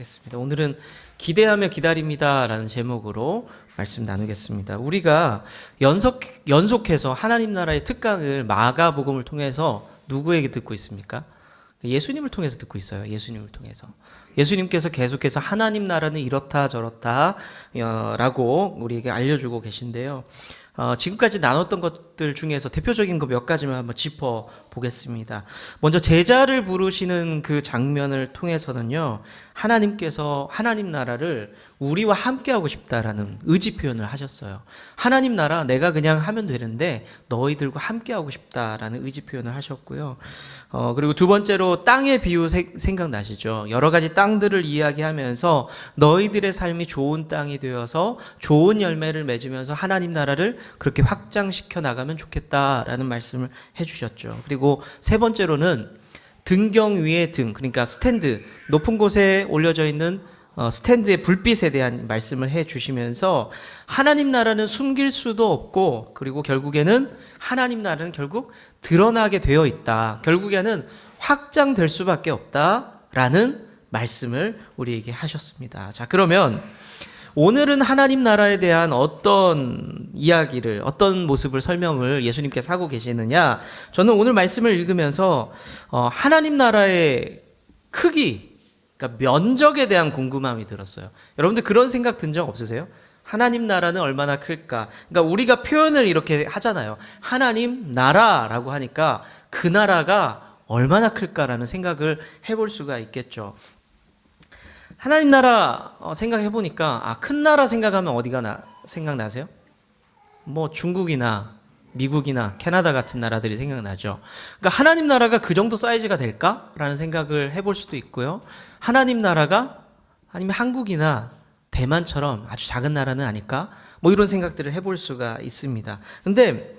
하겠습니다. 오늘은 기대하며 기다립니다라는 제목으로 말씀 나누겠습니다. 우리가 연속해서 하나님 나라의 특강을 마가복음을 통해서 누구에게 듣고 있습니까? 예수님을 통해서 듣고 있어요. 예수님을 통해서. 예수님께서 계속해서 하나님 나라는 이렇다 저렇다 라고 우리에게 알려주고 계신데요. 지금까지 나눴던 것들 중에서 대표적인 거 몇 가지만 한번 짚어 보겠습니다. 먼저 제자를 부르시는 그 장면을 통해서는요, 하나님께서 하나님 나라를 우리와 함께 하고 싶다라는 의지 표현을 하셨어요. 하나님 나라 내가 그냥 하면 되는데 너희들과 함께 하고 싶다라는 의지 표현을 하셨고요. 그리고 두 번째로 땅의 비유 생각나시죠? 여러 가지 땅들을 이야기하면서 너희들의 삶이 좋은 땅이 되어서 좋은 열매를 맺으면서 하나님 나라를 그렇게 확장시켜 나가면 좋겠다라는 말씀을 해주셨죠. 그리고 세 번째로는 등경 위의 등, 그러니까 스탠드, 높은 곳에 올려져 있는 스탠드의 불빛에 대한 말씀을 해주시면서 하나님 나라는 숨길 수도 없고, 그리고 결국에는 하나님 나라는 결국 드러나게 되어 있다. 결국에는 확장될 수밖에 없다라는 말씀을 우리에게 하셨습니다. 자, 그러면 오늘은 하나님 나라에 대한 어떤 이야기를, 어떤 모습을 설명을 예수님께서 하고 계시느냐? 저는 오늘 말씀을 읽으면서 하나님 나라의 크기, 그러니까 면적에 대한 궁금함이 들었어요. 여러분들 그런 생각 든 적 없으세요? 하나님 나라는 얼마나 클까? 그러니까 우리가 표현을 이렇게 하잖아요. 하나님 나라라고 하니까 그 나라가 얼마나 클까라는 생각을 해볼 수가 있겠죠. 하나님 나라 생각해 보니까 큰 나라 생각하면 어디가 생각나세요? 뭐 중국이나 미국이나 캐나다 같은 나라들이 생각나죠. 그러니까 하나님 나라가 그 정도 사이즈가 될까라는 생각을 해볼 수도 있고요. 하나님 나라가 아니면 한국이나 대만처럼 아주 작은 나라는 아닐까? 뭐 이런 생각들을 해볼 수가 있습니다. 근데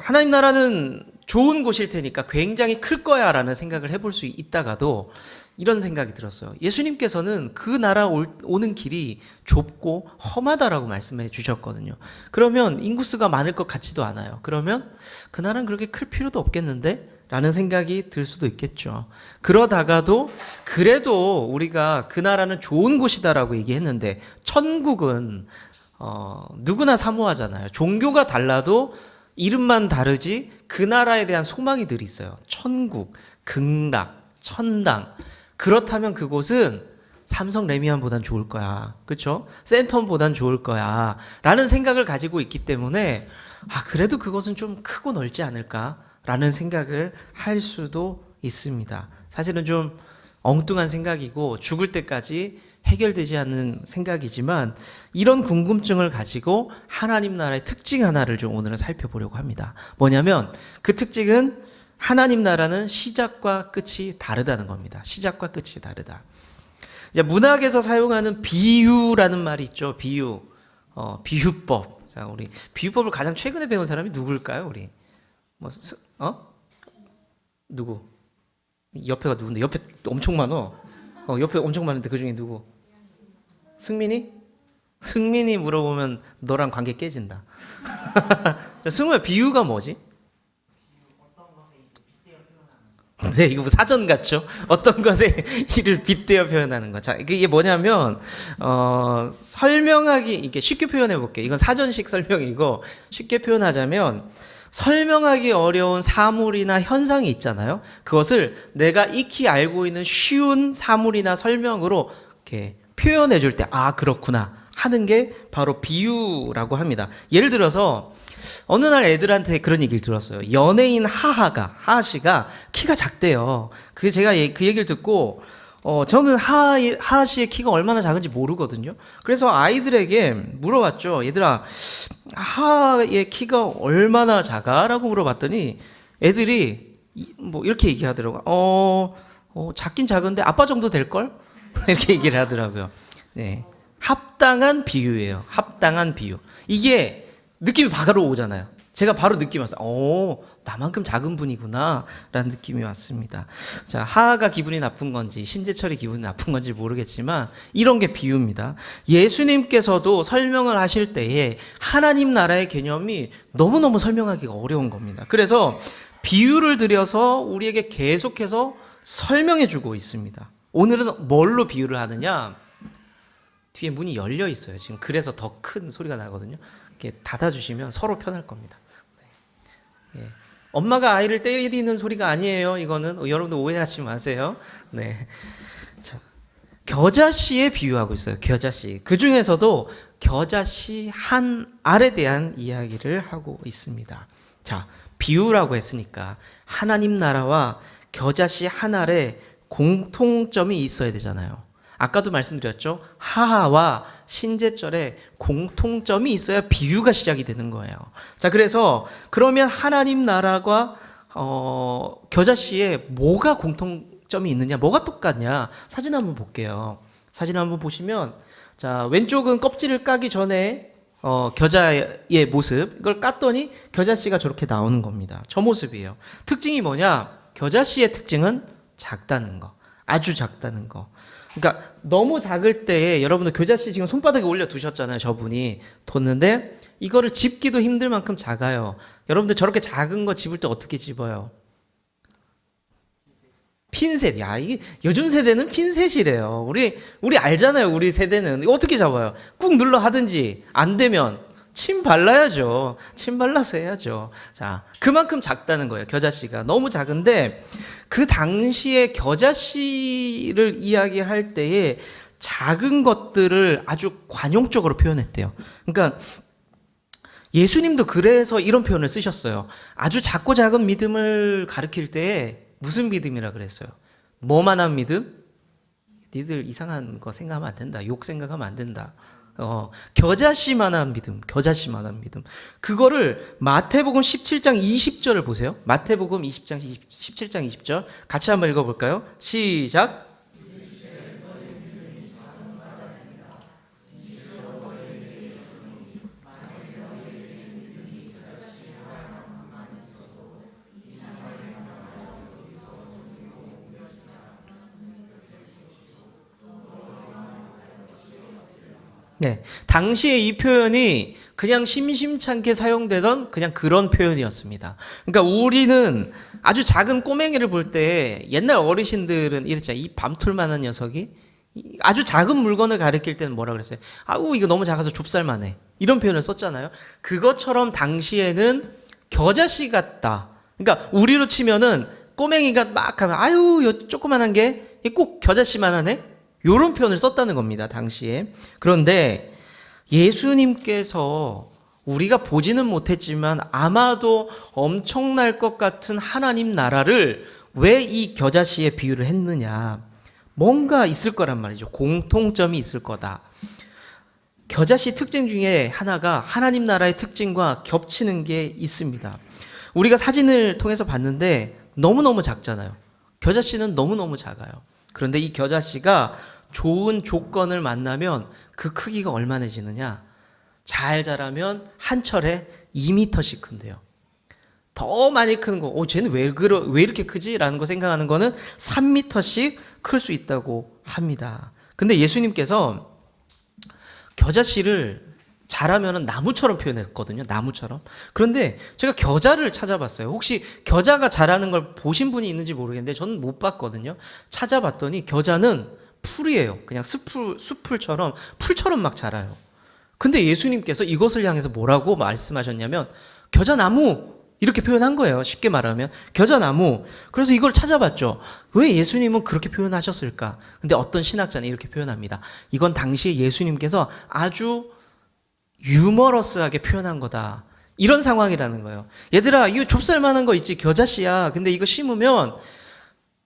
하나님 나라는 좋은 곳일 테니까 굉장히 클 거야라는 생각을 해볼 수 있다가도 이런 생각이 들었어요. 예수님께서는 그 나라 오는 길이 좁고 험하다라고 말씀해 주셨거든요. 그러면 인구수가 많을 것 같지도 않아요. 그러면 그 나라는 그렇게 클 필요도 없겠는데? 라는 생각이 들 수도 있겠죠. 그러다가도 그래도 우리가 그 나라는 좋은 곳이다라고 얘기했는데, 천국은 누구나 사모하잖아요. 종교가 달라도 이름만 다르지 그 나라에 대한 소망이 늘 있어요. 천국, 극락, 천당. 그렇다면 그곳은 삼성 레미안보단 좋을 거야. 그렇죠? 센텀보단 좋을 거야. 라는 생각을 가지고 있기 때문에 그래도 그것은 좀 크고 넓지 않을까? 라는 생각을 할 수도 있습니다. 사실은 좀 엉뚱한 생각이고 죽을 때까지 해결되지 않는 생각이지만 이런 궁금증을 가지고 하나님 나라의 특징 하나를 좀 오늘은 살펴보려고 합니다. 뭐냐면 그 특징은 하나님 나라는 시작과 끝이 다르다는 겁니다. 시작과 끝이 다르다. 이제 문학에서 사용하는 비유라는 말이 있죠. 비유, 비유법. 자, 우리 비유법을 가장 최근에 배운 사람이 누굴까요? 우리 누구? 옆에가 누군데? 옆에 엄청 많어. 옆에 엄청 많은데 그 중에 누구? 승민이? 승민이 물어보면 너랑 관계 깨진다. 자, 승우야, 비유가 뭐지? 네, 이거 사전 같죠? 어떤 것에 이를 빗대어 표현하는 거. 자, 이게 뭐냐면, 설명하기, 이렇게 쉽게 표현해 볼게요. 이건 사전식 설명이고, 쉽게 표현하자면, 설명하기 어려운 사물이나 현상이 있잖아요. 그것을 내가 익히 알고 있는 쉬운 사물이나 설명으로 이렇게 표현해 줄 때, 그렇구나 하는 게 바로 비유라고 합니다. 예를 들어서, 어느 날 애들한테 그런 얘기를 들었어요. 연예인 하하 씨가 키가 작대요. 제가 그 얘기를 듣고, 저는 하하 씨의 키가 얼마나 작은지 모르거든요. 그래서 아이들에게 물어봤죠. 얘들아, 하하의 키가 얼마나 작아? 라고 물어봤더니 애들이 뭐 이렇게 얘기하더라고요. 작긴 작은데 아빠 정도 될걸? 이렇게 얘기를 하더라고요. 네. 합당한 비유예요. 합당한 비유. 이게 느낌이 바로 오잖아요. 제가 바로 느낌이 왔어요. 나만큼 작은 분이구나 라는 느낌이 왔습니다. 자, 하하가 기분이 나쁜 건지 신재철이 기분이 나쁜 건지 모르겠지만 이런 게 비유입니다. 예수님께서도 설명을 하실 때에 하나님 나라의 개념이 너무너무 설명하기가 어려운 겁니다. 그래서 비유를 들여서 우리에게 계속해서 설명해 주고 있습니다. 오늘은 뭘로 비유를 하느냐? 뒤에 문이 열려 있어요. 지금 그래서 더 큰 소리가 나거든요. 이렇게 닫아주시면 서로 편할 겁니다. 네. 예. 엄마가 아이를 때리는 소리가 아니에요. 이거는 여러분들 오해하지 마세요. 네. 자, 겨자씨에 비유하고 있어요. 겨자씨. 그 중에서도 겨자씨 한 알에 대한 이야기를 하고 있습니다. 자, 비유라고 했으니까 하나님 나라와 겨자씨 한 알에 공통점이 있어야 되잖아요. 아까도 말씀드렸죠. 하하와 신제절에 공통점이 있어야 비유가 시작이 되는 거예요. 자, 그래서 그러면 하나님 나라와 겨자씨에 뭐가 공통점이 있느냐, 뭐가 똑같냐? 사진 한번 볼게요. 사진 한번 보시면, 자, 왼쪽은 껍질을 까기 전에 겨자의 모습, 이걸 깠더니 겨자씨가 저렇게 나오는 겁니다. 저 모습이에요. 특징이 뭐냐? 겨자씨의 특징은 작다는 거, 아주 작다는 거. 그러니까 너무 작을 때에 여러분들 겨자씨 지금 손바닥에 올려 두셨잖아요. 저분이 뒀는데 이거를 집기도 힘들 만큼 작아요. 여러분들 저렇게 작은 거 집을 때 어떻게 집어요? 핀셋. 야, 이게 요즘 세대는 핀셋이래요. 우리 알잖아요. 우리 세대는 이거 어떻게 잡아요? 꾹 눌러 하든지 안 되면 침 발라야죠. 침 발라서 해야죠. 자, 그만큼 작다는 거예요. 겨자씨가 너무 작은데 그 당시에 겨자씨를 이야기할 때에 작은 것들을 아주 관용적으로 표현했대요. 그러니까 예수님도 그래서 이런 표현을 쓰셨어요. 아주 작고 작은 믿음을 가리킬 때에 무슨 믿음이라 그랬어요? 뭐만한 믿음? 니들 이상한 거 생각하면 안 된다. 욕 생각하면 안 된다. 겨자씨만한 믿음, 겨자씨만한 믿음. 그거를 마태복음 17장 20절을 보세요. 마태복음 17장 20절. 같이 한번 읽어볼까요? 시작. 네, 당시에 이 표현이 그냥 심심찮게 사용되던 그냥 그런 표현이었습니다. 그러니까 우리는 아주 작은 꼬맹이를 볼 때 옛날 어르신들은 이랬잖아요. 이 밤툴만한 녀석이 아주 작은 물건을 가리킬 때는 뭐라 그랬어요? 아우 이거 너무 작아서 좁쌀만해. 이런 표현을 썼잖아요. 그것처럼 당시에는 겨자씨 같다. 그러니까 우리로 치면은 꼬맹이가 막 하면 아유 요 조그만한 게 꼭 겨자씨만 하네. 이런 표현을 썼다는 겁니다. 당시에. 그런데 예수님께서 우리가 보지는 못했지만 아마도 엄청날 것 같은 하나님 나라를 왜 이 겨자씨에 비유를 했느냐. 뭔가 있을 거란 말이죠. 공통점이 있을 거다. 겨자씨 특징 중에 하나가 하나님 나라의 특징과 겹치는 게 있습니다. 우리가 사진을 통해서 봤는데 너무너무 작잖아요. 겨자씨는 너무너무 작아요. 그런데 이 겨자씨가 좋은 조건을 만나면 그 크기가 얼마나지느냐? 잘 자라면 한 철에 2m씩 큰대요. 더 많이 큰 거, 쟤는 왜 이렇게 크지? 라는 거 생각하는 거는 3m씩 클 수 있다고 합니다. 근데 예수님께서 겨자씨를 자라면은 나무처럼 표현했거든요. 나무처럼. 그런데 제가 겨자를 찾아봤어요. 혹시 겨자가 자라는 걸 보신 분이 있는지 모르겠는데 저는 못 봤거든요. 찾아봤더니 겨자는 풀이에요. 그냥 숲풀처럼 풀처럼 막 자라요. 근데 예수님께서 이것을 향해서 뭐라고 말씀하셨냐면 겨자나무 이렇게 표현한 거예요. 쉽게 말하면 겨자나무. 그래서 이걸 찾아봤죠. 왜 예수님은 그렇게 표현하셨을까? 근데 어떤 신학자는 이렇게 표현합니다. 이건 당시에 예수님께서 아주 유머러스하게 표현한 거다. 이런 상황이라는 거예요. 얘들아 이거 좁쌀만한 거 있지 겨자씨야. 근데 이거 심으면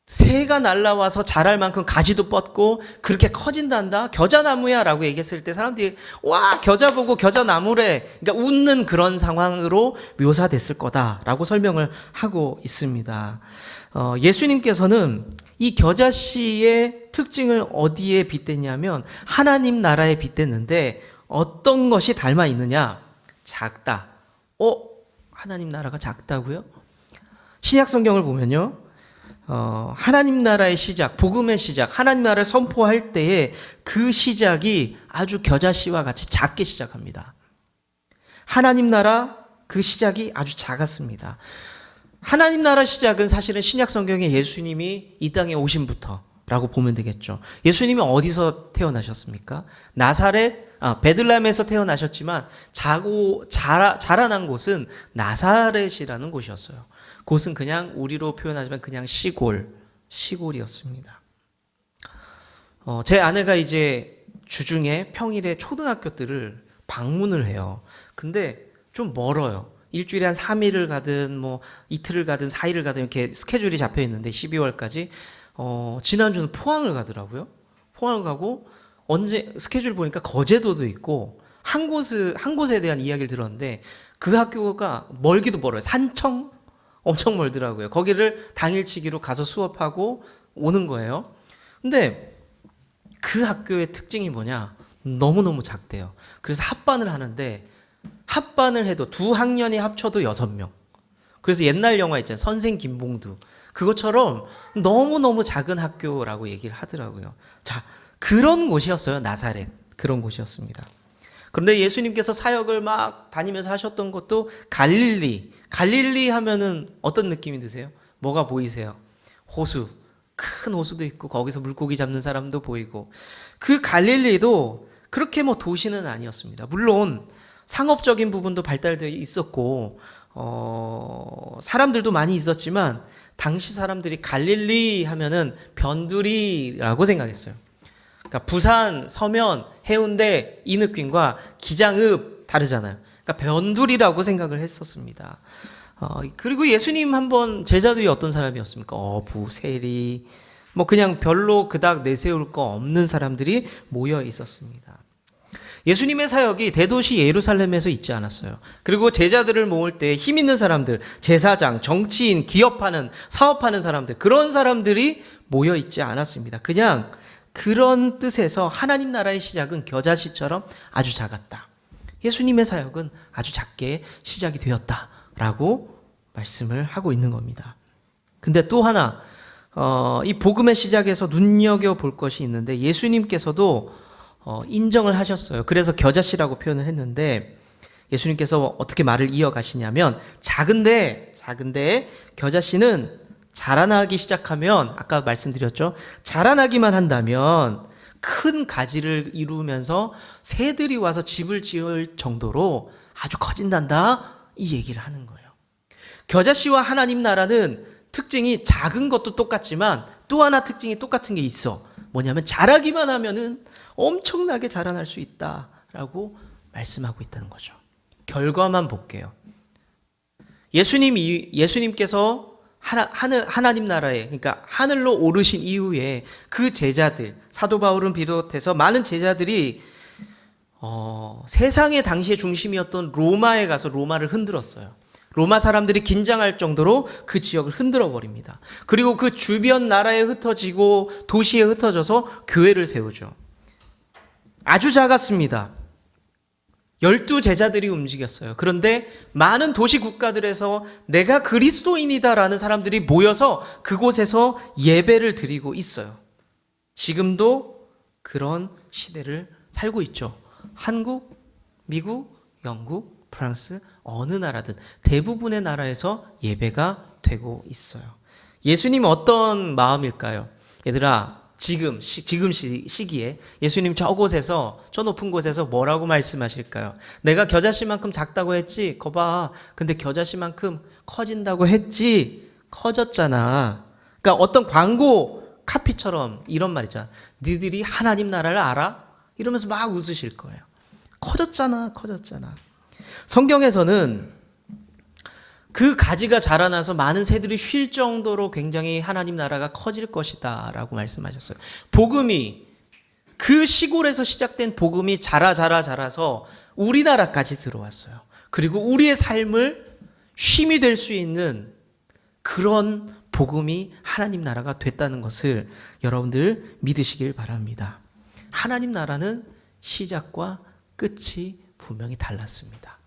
새가 날라와서 자랄 만큼 가지도 뻗고 그렇게 커진단다. 겨자나무야 라고 얘기했을 때 사람들이 와 겨자 보고 겨자나무래. 그러니까 웃는 그런 상황으로 묘사됐을 거다라고 설명을 하고 있습니다. 예수님께서는 이 겨자씨의 특징을 어디에 빗댔냐면 하나님 나라에 빗댔는데 어떤 것이 닮아 있느냐? 작다. 하나님 나라가 작다고요? 신약 성경을 보면요. 하나님 나라의 시작, 복음의 시작, 하나님 나라를 선포할 때에 그 시작이 아주 겨자씨와 같이 작게 시작합니다. 하나님 나라 그 시작이 아주 작았습니다. 하나님 나라 시작은 사실은 신약 성경에 예수님이 이 땅에 오신부터 라고 보면 되겠죠. 예수님이 어디서 태어나셨습니까? 베들레헴에서 태어나셨지만 자라난 곳은 나사렛이라는 곳이었어요. 곳은 그냥 우리로 표현하자면 그냥 시골이었습니다. 제 아내가 이제 주중에 평일에 초등학교들을 방문을 해요. 근데 좀 멀어요. 일주일에 한 3일을 가든 뭐 이틀을 가든 4일을 가든 이렇게 스케줄이 잡혀 있는데 12월까지 지난주는 포항을 가더라고요. 포항을 가고 언제 스케줄 보니까 거제도도 있고 한 곳에 대한 이야기를 들었는데 그 학교가 멀기도 멀어요. 산청 엄청 멀더라고요. 거기를 당일치기로 가서 수업하고 오는 거예요. 근데 그 학교의 특징이 뭐냐? 너무너무 작대요. 그래서 합반을 하는데 합반을 해도 두 학년이 합쳐도 6명. 그래서 옛날 영화 있잖아요. 선생 김봉두. 그것처럼 너무너무 작은 학교라고 얘기를 하더라고요. 자, 그런 곳이었어요. 나사렛. 그런 곳이었습니다. 그런데 예수님께서 사역을 막 다니면서 하셨던 것도 갈릴리. 갈릴리 하면은 어떤 느낌이 드세요? 뭐가 보이세요? 호수. 큰 호수도 있고 거기서 물고기 잡는 사람도 보이고. 그 갈릴리도 그렇게 뭐 도시는 아니었습니다. 물론 상업적인 부분도 발달되어 있었고 사람들도 많이 있었지만 당시 사람들이 갈릴리 하면은 변두리라고 생각했어요. 그러니까 부산, 서면, 해운대 이 느낌과 기장읍 다르잖아요. 그러니까 변두리라고 생각을 했었습니다. 그리고 예수님 한번 제자들이 어떤 사람이었습니까? 어부, 세리, 뭐 그냥 별로 그닥 내세울 거 없는 사람들이 모여 있었습니다. 예수님의 사역이 대도시 예루살렘에서 있지 않았어요. 그리고 제자들을 모을 때 힘 있는 사람들, 제사장, 정치인, 기업하는, 사업하는 사람들, 그런 사람들이 모여 있지 않았습니다. 그냥 그런 뜻에서 하나님 나라의 시작은 겨자씨처럼 아주 작았다. 예수님의 사역은 아주 작게 시작이 되었다라고 말씀을 하고 있는 겁니다. 근데 또 하나 이 복음의 시작에서 눈여겨볼 것이 있는데 예수님께서도 인정을 하셨어요. 그래서 겨자씨라고 표현을 했는데 예수님께서 어떻게 말을 이어가시냐면 작은데 겨자씨는 자라나기 시작하면 아까 말씀드렸죠. 자라나기만 한다면 큰 가지를 이루면서 새들이 와서 집을 지을 정도로 아주 커진단다. 이 얘기를 하는 거예요. 겨자씨와 하나님 나라는 특징이 작은 것도 똑같지만 또 하나 특징이 똑같은 게 있어. 뭐냐면 자라기만 하면은 엄청나게 자라날 수 있다라고 말씀하고 있다는 거죠. 결과만 볼게요. 예수님께서 하나님 나라에, 그러니까 하늘로 오르신 이후에 그 제자들, 사도 바울은 비롯해서 많은 제자들이 세상의 당시의 중심이었던 로마에 가서 로마를 흔들었어요. 로마 사람들이 긴장할 정도로 그 지역을 흔들어 버립니다. 그리고 그 주변 나라에 흩어지고 도시에 흩어져서 교회를 세우죠. 아주 작았습니다. 12 제자들이 움직였어요. 그런데 많은 도시 국가들에서 내가 그리스도인이다라는 사람들이 모여서 그곳에서 예배를 드리고 있어요. 지금도 그런 시대를 살고 있죠. 한국, 미국, 영국, 프랑스 어느 나라든 대부분의 나라에서 예배가 되고 있어요. 예수님 어떤 마음일까요? 얘들아, 지금 시기에 예수님 저 높은 곳에서 뭐라고 말씀하실까요? 내가 겨자씨만큼 작다고 했지? 거봐. 근데 겨자씨만큼 커진다고 했지? 커졌잖아. 그러니까 어떤 광고 카피처럼 이런 말 있잖아. 니들이 하나님 나라를 알아? 이러면서 막 웃으실 거예요. 커졌잖아. 성경에서는 그 가지가 자라나서 많은 새들이 쉴 정도로 굉장히 하나님 나라가 커질 것이다 라고 말씀하셨어요. 복음이, 그 시골에서 시작된 복음이 자라서 우리나라까지 들어왔어요. 그리고 우리의 삶을 쉼이 될 수 있는 그런 복음이 하나님 나라가 됐다는 것을 여러분들 믿으시길 바랍니다. 하나님 나라는 시작과 끝이 분명히 달랐습니다.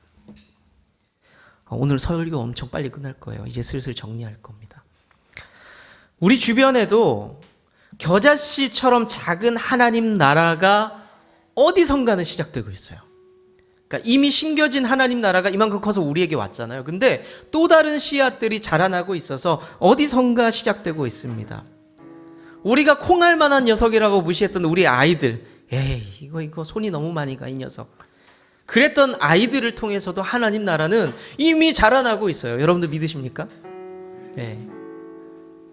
오늘 설교 엄청 빨리 끝날 거예요. 이제 슬슬 정리할 겁니다. 우리 주변에도 겨자씨처럼 작은 하나님 나라가 어디선가는 시작되고 있어요. 그러니까 이미 심겨진 하나님 나라가 이만큼 커서 우리에게 왔잖아요. 근데 또 다른 씨앗들이 자라나고 있어서 어디선가 시작되고 있습니다. 우리가 콩알 만한 녀석이라고 무시했던 우리 아이들, 에이 이거 손이 너무 많이 가 이 녀석, 그랬던 아이들을 통해서도 하나님 나라는 이미 자라나고 있어요. 여러분들 믿으십니까? 네.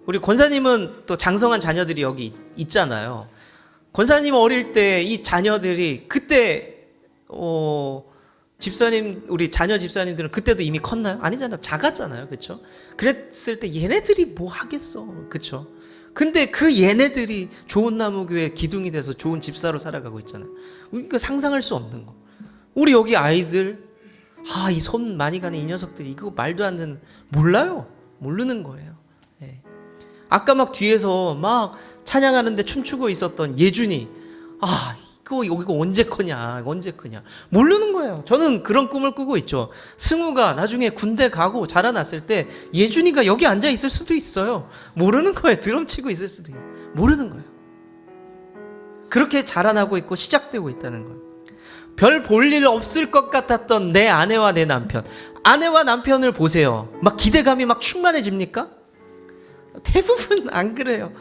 우리 권사님은 또 장성한 자녀들이 여기 있잖아요. 권사님 어릴 때 이 자녀들이 그때 집사님, 우리 자녀 집사님들은 그때도 이미 컸나요? 아니잖아, 작았잖아요, 그렇죠? 그랬을 때 얘네들이 뭐 하겠어, 그렇죠? 근데 그 얘네들이 좋은 나무교회 기둥이 돼서 좋은 집사로 살아가고 있잖아요. 우리가 상상할 수 없는 거. 우리 여기 아이들, 이 손 많이 가는 이 녀석들이 이거 말도 안 되는, 몰라요, 모르는 거예요. 네. 아까 막 뒤에서 막 찬양하는데 춤추고 있었던 예준이, 이거 언제 커냐, 언제 크냐, 모르는 거예요. 저는 그런 꿈을 꾸고 있죠. 승우가 나중에 군대 가고 자라났을 때 예준이가 여기 앉아 있을 수도 있어요. 모르는 거예요. 드럼 치고 있을 수도 있어요. 모르는 거예요. 그렇게 자라나고 있고 시작되고 있다는 것. 별 볼 일 없을 것 같았던 내 아내와 내 남편, 아내와 남편을 보세요. 막 기대감이 막 충만해집니까? 대부분 안 그래요.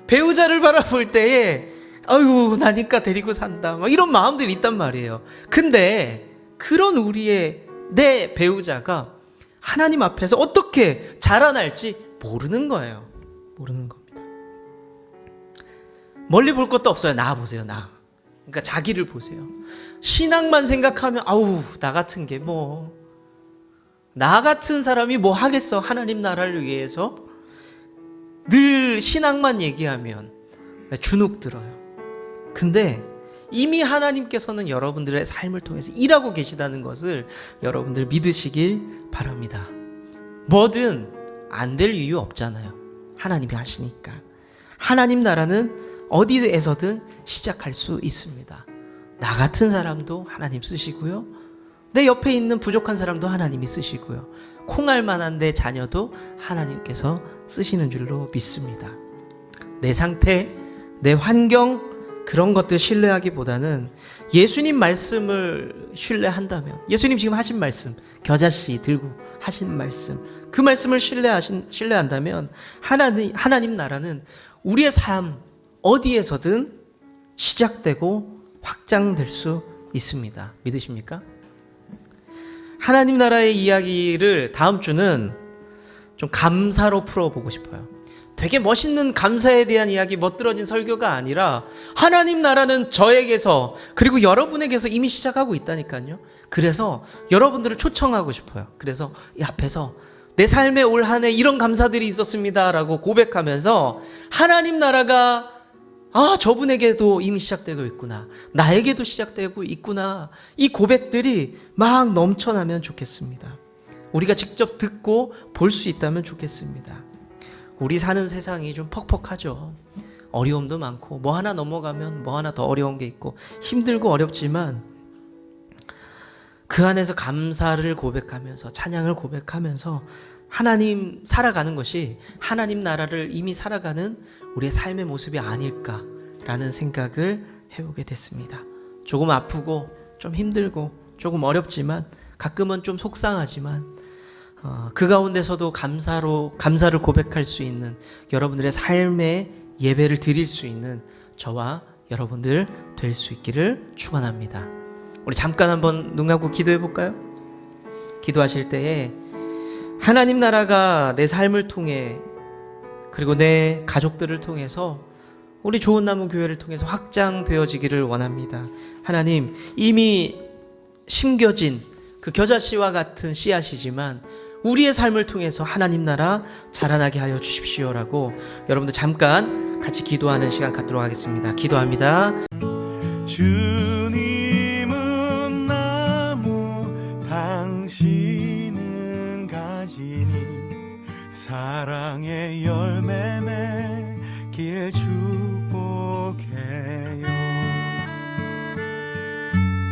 배우자를 바라볼 때에 아유 나니까 데리고 산다 막 이런 마음들이 있단 말이에요. 근데 그런 내 배우자가 하나님 앞에서 어떻게 자라날지 모르는 거예요. 모르는 겁니다. 멀리 볼 것도 없어요. 나 보세요, 나. 그러니까 자기를 보세요. 신앙만 생각하면 나 같은 게 나 같은 사람이 뭐 하겠어. 하나님 나라를 위해서 늘 신앙만 얘기하면 주눅 들어요. 근데 이미 하나님께서는 여러분들의 삶을 통해서 일하고 계시다는 것을 여러분들 믿으시길 바랍니다. 뭐든 안 될 이유 없잖아요. 하나님이 하시니까. 하나님 나라는 어디에서든 시작할 수 있습니다. 나 같은 사람도 하나님 쓰시고요. 내 옆에 있는 부족한 사람도 하나님이 쓰시고요. 콩알 만한 내 자녀도 하나님께서 쓰시는 줄로 믿습니다. 내 상태, 내 환경, 그런 것들 신뢰하기보다는 예수님 말씀을 신뢰한다면, 예수님 지금 하신 말씀, 겨자씨 들고 하신 말씀, 그 말씀을 신뢰한다면 하나님 나라는 우리의 삶 어디에서든 시작되고 확장될 수 있습니다. 믿으십니까? 하나님 나라의 이야기를 다음 주는 좀 감사로 풀어보고 싶어요. 되게 멋있는 감사에 대한 이야기, 멋들어진 설교가 아니라 하나님 나라는 저에게서 그리고 여러분에게서 이미 시작하고 있다니까요. 그래서 여러분들을 초청하고 싶어요. 그래서 이 앞에서 내 삶에 올 한 해 이런 감사들이 있었습니다라고 고백하면서 하나님 나라가 저분에게도 이미 시작되고 있구나, 나에게도 시작되고 있구나, 이 고백들이 막 넘쳐나면 좋겠습니다. 우리가 직접 듣고 볼 수 있다면 좋겠습니다. 우리 사는 세상이 좀 퍽퍽하죠. 어려움도 많고 뭐 하나 넘어가면 뭐 하나 더 어려운 게 있고 힘들고 어렵지만 그 안에서 감사를 고백하면서 찬양을 고백하면서 하나님 살아가는 것이 하나님 나라를 이미 살아가는 우리의 삶의 모습이 아닐까라는 생각을 해보게 됐습니다. 조금 아프고 좀 힘들고 조금 어렵지만 가끔은 좀 속상하지만 그 가운데서도 감사를 고백할 수 있는 여러분들의 삶의 예배를 드릴 수 있는 저와 여러분들 될 수 있기를 축원합니다. 우리 잠깐 한번 눈 감고 기도해 볼까요? 기도하실 때에 하나님 나라가 내 삶을 통해 그리고 내 가족들을 통해서 우리 좋은 나무 교회를 통해서 확장되어지기를 원합니다. 하나님, 이미 심겨진 그 겨자씨와 같은 씨앗이지만 우리의 삶을 통해서 하나님 나라 자라나게 하여 주십시오라고 여러분들 잠깐 같이 기도하는 시간 갖도록 하겠습니다. 기도합니다. 주님은 나무, 당신은 가지니 사랑의 열매